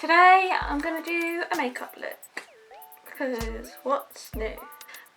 Today I'm going to do a makeup look because what's new?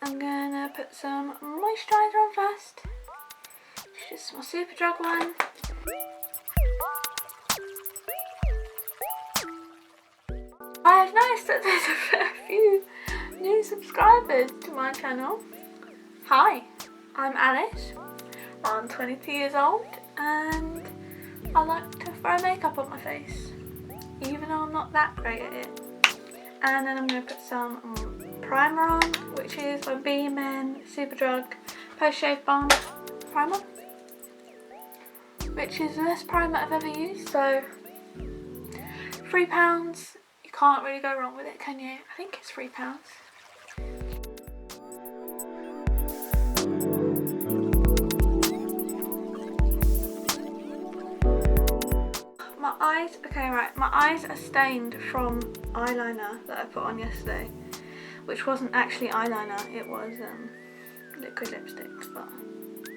I'm going to put some moisturiser on first. It's just my Superdrug one. I've noticed that there's a fair few new subscribers to my channel. Hi, I'm Alice. I'm 22 years old and I like to throw makeup on my face, even though I'm not that great at it. And then I'm going to put some primer on, which is my B.men Superdrug Post Shave Balm primer, which is the best primer I've ever used. So £3, you can't really go wrong with it, can you? I think it's £3. My eyes, okay right, my eyes are stained from eyeliner that I put on yesterday, which wasn't actually eyeliner, it was liquid lipstick, but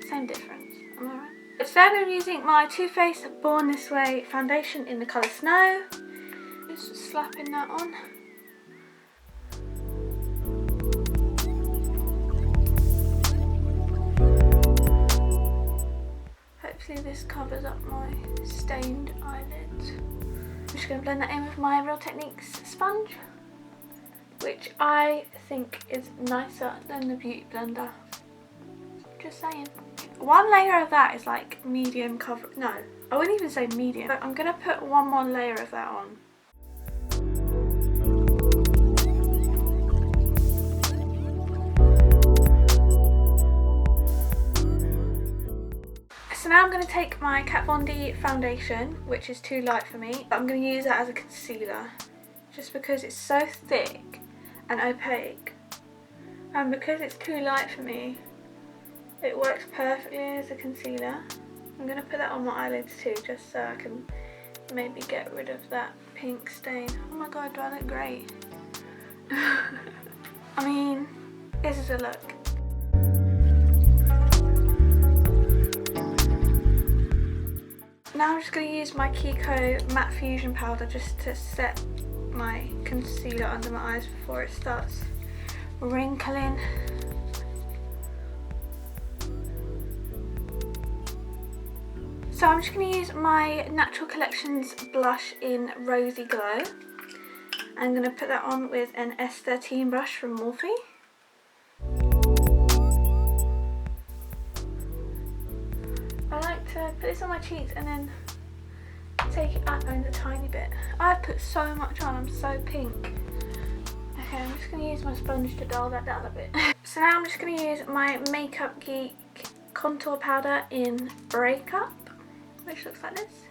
same difference, am I right? Instead I'm using my Too Faced Born This Way foundation in the colour Snow, just slapping that on. Hopefully this covers up my stained eyelids. I'm just going to blend that in with my Real Techniques sponge, which I think is nicer than the Beauty Blender. Just saying. One layer of that is like medium cover. No, I wouldn't even say medium. But I'm going to put one more layer of that on. So now I'm going to take my Kat Von D foundation, which is too light for me, but I'm going to use that as a concealer, just because it's so thick and opaque, and because it's too light for me, it works perfectly as a concealer. I'm going to put that on my eyelids too, just so I can maybe get rid of that pink stain. Oh my god, do I look great? I mean, this is a look. Now I'm just going to use my Kiko Matte Fusion Powder just to set my concealer under my eyes before it starts wrinkling. So I'm just going to use my Natural Collections blush in Rosy Glow. I'm going to put that on with an S13 brush from Morphe. I like to put this on my cheeks and then take it up in a tiny bit. I've put so much on, I'm so pink. Okay, I'm just going to use my sponge to dull that down a bit. So now I'm just going to use my Makeup Geek contour powder in Breakup, which looks like this.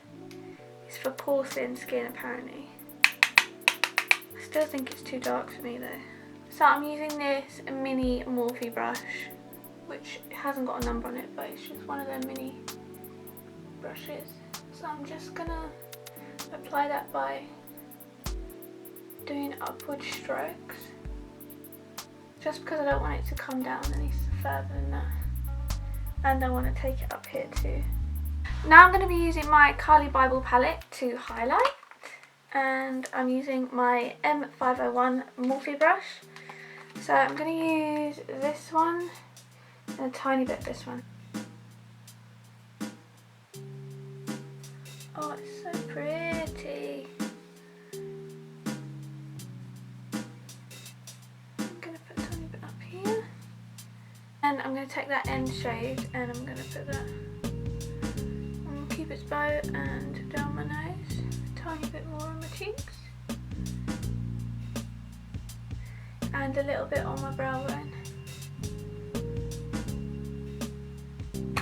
It's for porcelain skin apparently. I still think it's too dark for me though. So I'm using this mini Morphe brush, which hasn't got a number on it, but it's just one of their mini brushes. So I'm just gonna apply that by doing upward strokes, just because I don't want it to come down any further than that, and I want to take it up here too. Now I'm going to be using my Carli Bybel palette to highlight, and I'm using my M501 Morphe brush. So I'm going to use this one and a tiny bit of this one. Oh, it's so pretty. I'm going to put a tiny bit up here. And I'm going to take that end shade and I'm going to put that on Cupid's bow and down my nose. A tiny bit more on my cheeks. And a little bit on my brow bone.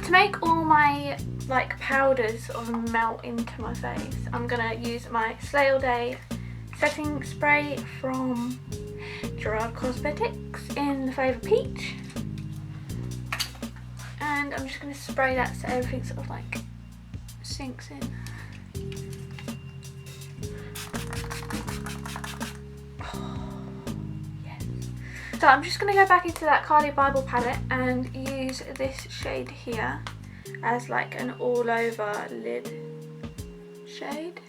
To make all my powders melt into my face, I'm gonna use my Slay All Day setting spray from Gerard Cosmetics in the flavour Peach, and I'm just gonna spray that so everything sort of sinks in. So I'm just going to go back into that Carli Bybel palette and use this shade here as an all over lid shade.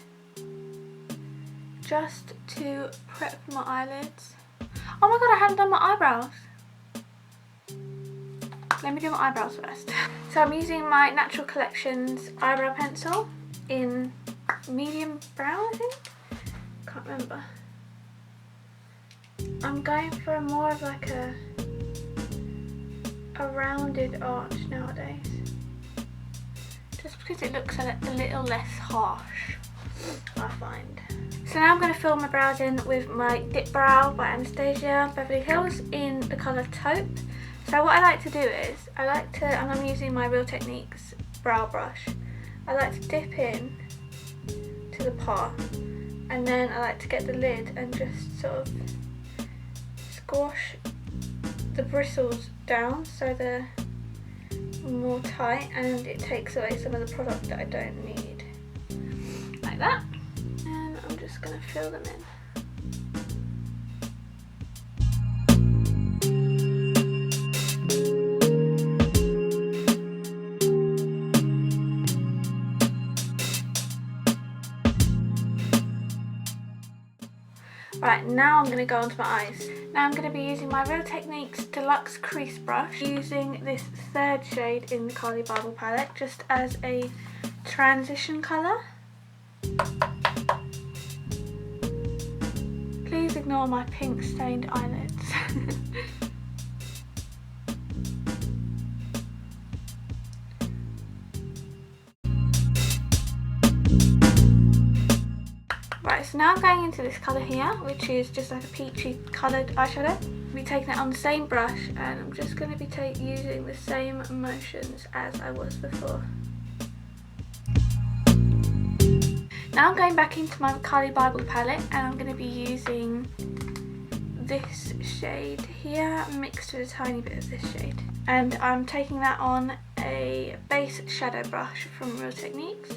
just to prep my eyelids. Oh my god, I haven't done my eyebrows. Let me do my eyebrows first. So I'm using my Natural Collections eyebrow pencil in medium brown, I think. Can't remember. I'm going for more of like a rounded arch nowadays, just because it looks a little less harsh, I find. So now I'm going to fill my brows in with my Dip Brow by Anastasia Beverly Hills in the colour Taupe. So what I like to do is, and I'm using my Real Techniques brow brush, I like to dip in to the part, and then I like to get the lid and just sort of squash the bristles down so they're more tight, and it takes away some of the product that I don't need. Like that. And I'm just going to fill them in. Right, now I'm going to go onto my eyes. Now I'm going to be using my Real Techniques Deluxe Crease Brush, using this third shade in the Carli Bybel palette, just as a transition colour. Please ignore my pink stained eyelids. Right, so now I'm going into this colour here, which is just like a peachy coloured eyeshadow. I'll be taking it on the same brush, and I'm just going to be using the same motions as I was before. Now I'm going back into my Carli Bybel palette, and I'm going to be using this shade here mixed with a tiny bit of this shade. And I'm taking that on a base shadow brush from Real Techniques.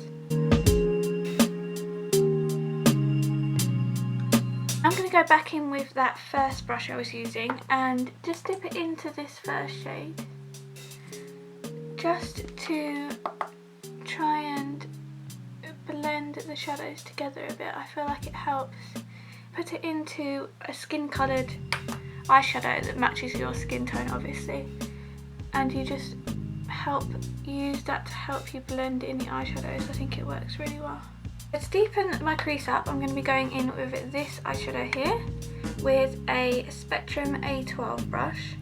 I'm going to go back in with that first brush I was using and just dip it into this first shade, just to try and blend the shadows together a bit. I feel like it helps. Put it into a skin coloured eyeshadow that matches your skin tone, obviously, and you just use that to help you blend in the eyeshadows. I think it works really well. To deepen my crease up, I'm going to be going in with this eyeshadow here with a Spectrum A12 brush,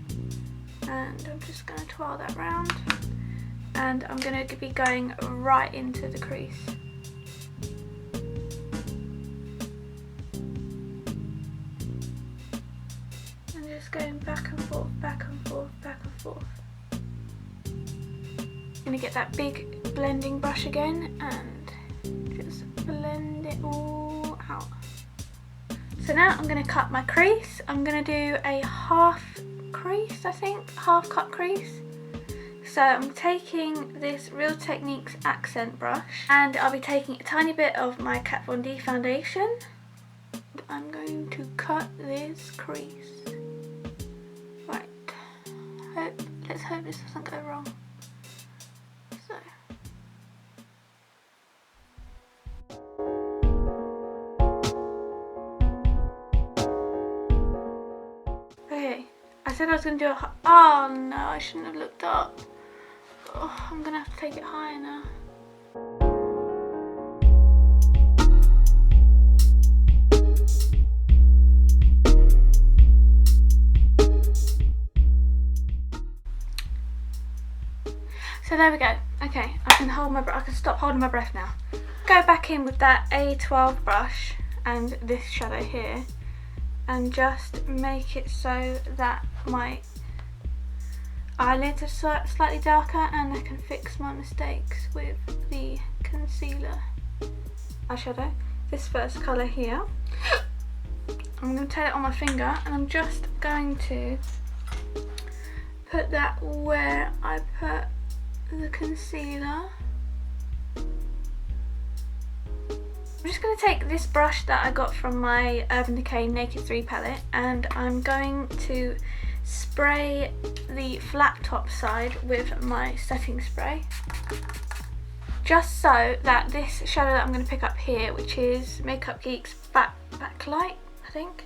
and I'm just going to twirl that round, and I'm going to be going right into the crease. And just going back and forth, back and forth, back and forth. I'm going to get that big blending brush again and blend it all out. So now I'm going to cut my crease. I'm going to do a half crease, I think, half cut crease. So I'm taking this Real Techniques accent brush, and I'll be taking a tiny bit of my Kat Von D foundation. I'm going to cut this crease. Right, let's hope this doesn't go wrong. So. I said I was going to do a... Oh no, I shouldn't have looked up. Oh, I'm going to have to take it higher now. So there we go. Okay, I can stop holding my breath now. Go back in with that A12 brush and this shadow here, and just make it so that my eyelids are slightly darker, and I can fix my mistakes with the concealer eyeshadow. This first colour here, I'm going to take it on my finger, and I'm just going to put that where I put the concealer. I'm just going to take this brush that I got from my Urban Decay Naked 3 palette, and I'm going to spray the flat top side with my setting spray, just so that this shadow that I'm going to pick up here, which is Makeup Geek's backlight, I think,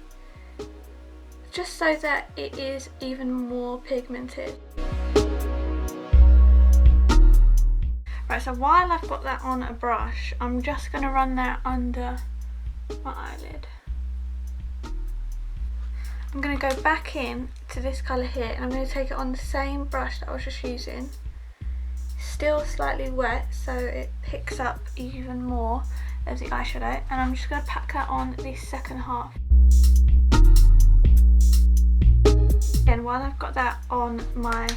just so that it is even more pigmented. Right, so while I've got that on a brush, I'm just going to run that under my eyelid. I'm going to go back in to this colour here, and I'm going to take it on the same brush that I was just using. Still slightly wet, so it picks up even more of the eyeshadow, and I'm just going to pack that on the second half. Again, while I've got that on my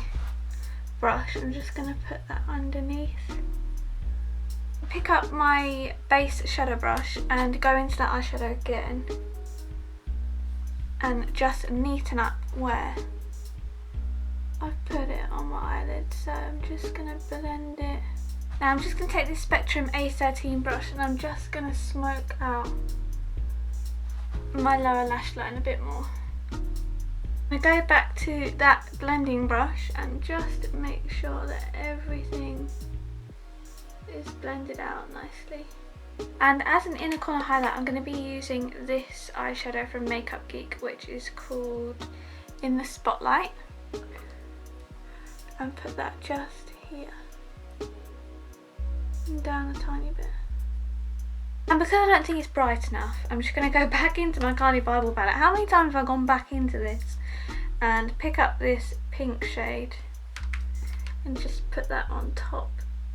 brush, I'm just going to put that underneath. Pick up my base shadow brush and go into that eyeshadow again and just neaten up where I've put it on my eyelid. So I'm just going to blend it. Now I'm just going to take this Spectrum A13 brush and I'm just going to smoke out my lower lash line a bit more. I go back to that blending brush and just make sure that everything is blended out nicely. And as an inner corner highlight, I'm going to be using this eyeshadow from Makeup Geek, which is called In the Spotlight, and put that just here and down a tiny bit. And because I don't think it's bright enough, I'm just going to go back into my Carli Bybel palette. How many times have I gone back into this and pick up this pink shade and just put that on top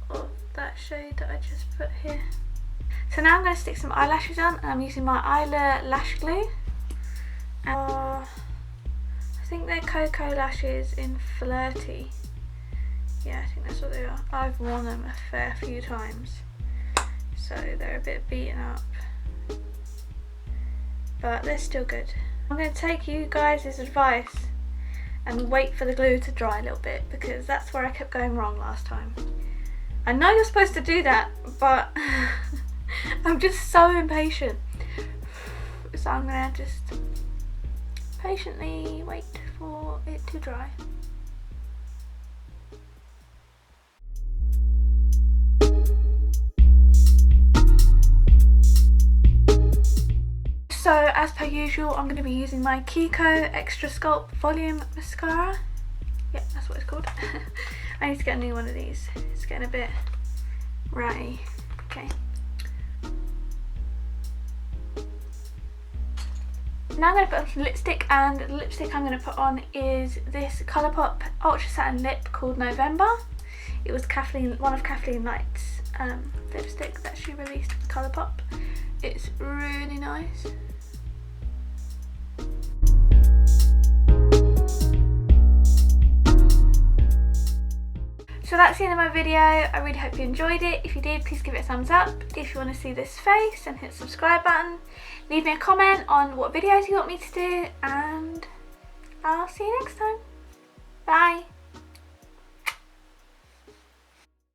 of that shade that I just put here. So now I'm going to stick some eyelashes on, and I'm using my eyelure lash glue. I think they're Koko lashes in Flirty. Yeah, I think that's what they are. I've worn them a fair few times, so they're a bit beaten up, but they're still good. I'm going to take you guys' advice and wait for the glue to dry a little bit, because that's where I kept going wrong last time. I know you're supposed to do that, but I'm just so impatient. So I'm going to just patiently wait for it to dry. So as per usual, I'm going to be using my Kiko Extra Sculpt Volume Mascara. Yeah, that's what it's called. I need to get a new one of these. It's getting a bit ratty. Okay. Now I'm going to put on some lipstick, and the lipstick I'm going to put on is this Colourpop Ultra Satin Lip called November. It was one of Kathleen Light's lipstick that she released with Colourpop. It's really nice. So that's the end of my video. I really hope you enjoyed it. If you did, please give it a thumbs up. If you want to see this face, then hit the subscribe button. Leave me a comment on what videos you want me to do, and I'll see you next time. Bye.